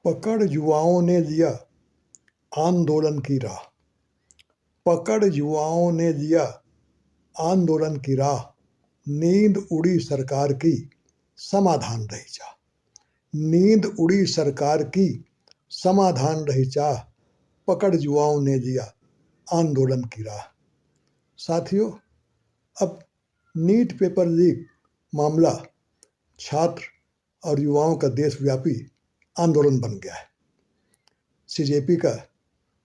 पकड़ युवाओं ने लिया आंदोलन की राह। पकड़ युवाओं ने लिया आंदोलन की राह। नींद उड़ी सरकार की, समाधान रही चाह। नींद उड़ी सरकार की, समाधान रही चाह। पकड़ युवाओं ने लिया आंदोलन की राह। साथियों, अब नीट पेपर लीक मामला छात्र और युवाओं का देशव्यापी आंदोलन बन गया है। सीजेपी का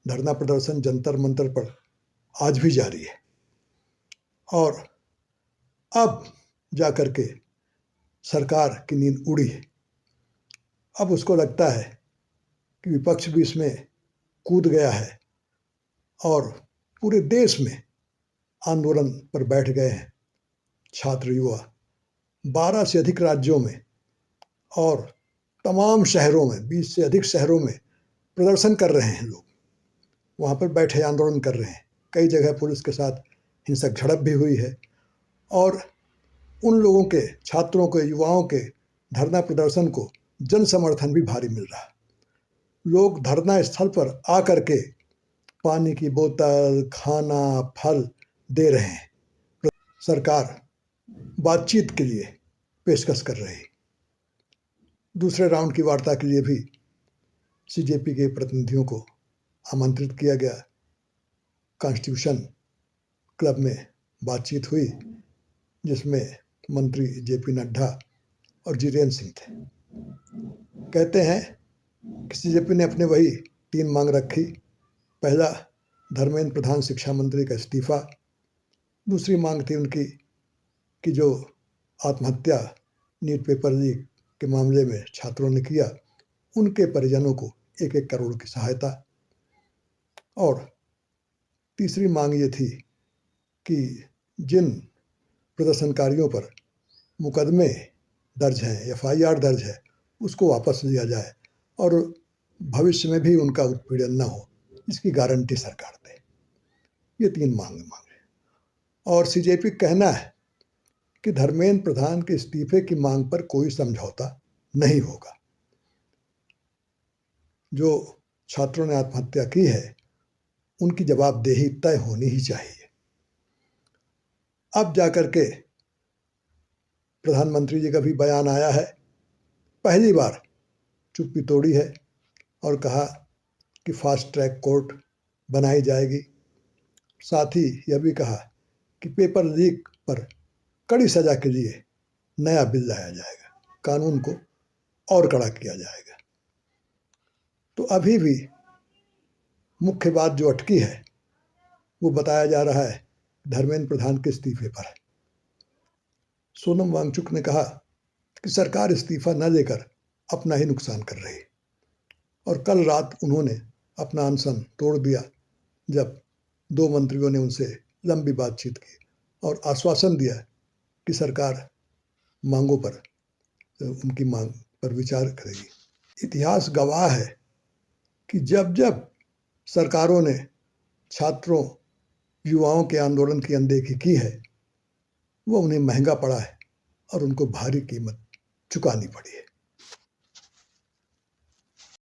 धरना प्रदर्शन जंतर मंतर पर आज भी जारी है और अब जाकर के सरकार की नींद उड़ी है। अब उसको लगता है कि विपक्ष भी इसमें कूद गया है और पूरे देश में आंदोलन पर बैठ गए हैं छात्र युवा। 12 से अधिक राज्यों में और तमाम शहरों में, 20 से अधिक शहरों में प्रदर्शन कर रहे हैं लोग। वहाँ पर बैठे आंदोलन कर रहे हैं। कई जगह पुलिस के साथ हिंसक झड़प भी हुई है और उन लोगों के, छात्रों के, युवाओं के धरना प्रदर्शन को जन समर्थन भी भारी मिल रहा है। लोग धरना स्थल पर आकर के पानी की बोतल, खाना, फल दे रहे हैं। सरकार बातचीत के लिए पेशकश कर रही है। दूसरे राउंड की वार्ता के लिए भी सीजेपी के प्रतिनिधियों को आमंत्रित किया गया। कॉन्स्टिट्यूशन क्लब में बातचीत हुई जिसमें मंत्री जेपी नड्डा और जितेंद्र सिंह थे। कहते हैं कि सीजेपी ने अपने वही 3 मांग रखी। पहला, धर्मेंद्र प्रधान शिक्षा मंत्री का इस्तीफा। दूसरी मांग थी उनकी कि जो आत्महत्या नीट पेपर लीक के मामले में छात्रों ने किया, उनके परिजनों को 1-1 करोड़ की सहायता। और तीसरी मांग ये थी कि जिन प्रदर्शनकारियों पर मुकदमे दर्ज हैं, FIR दर्ज है, उसको वापस लिया जाए और भविष्य में भी उनका उत्पीड़न न हो, इसकी गारंटी सरकार दे। ये 3 मांगे और सीजेपी कहना है कि धर्मेंद्र प्रधान के इस्तीफे की मांग पर कोई समझौता नहीं होगा। जो छात्रों ने आत्महत्या की है, उनकी जवाबदेही तय होनी ही चाहिए। अब जाकर के प्रधानमंत्री जी का भी बयान आया है। पहली बार चुप्पी तोड़ी है और कहा कि फास्ट ट्रैक कोर्ट बनाई जाएगी। साथ ही यह भी कहा कि पेपर लीक पर कड़ी सजा के लिए नया बिल लाया जाएगा, कानून को और कड़ा किया जाएगा। तो अभी भी मुख्य बात जो अटकी है वो बताया जा रहा है धर्मेंद्र प्रधान के इस्तीफे पर। सोनम वांगचुक ने कहा कि सरकार इस्तीफा न लेकर अपना ही नुकसान कर रही है और कल रात उन्होंने अपना अनशन तोड़ दिया जब 2 मंत्रियों ने उनसे लंबी बातचीत की और आश्वासन दिया कि सरकार मांगों पर, उनकी मांग पर विचार करेगी। इतिहास गवाह है कि जब जब सरकारों ने छात्रों, युवाओं के आंदोलन की अनदेखी की है, वो उन्हें महंगा पड़ा है और उनको भारी कीमत चुकानी पड़ी है।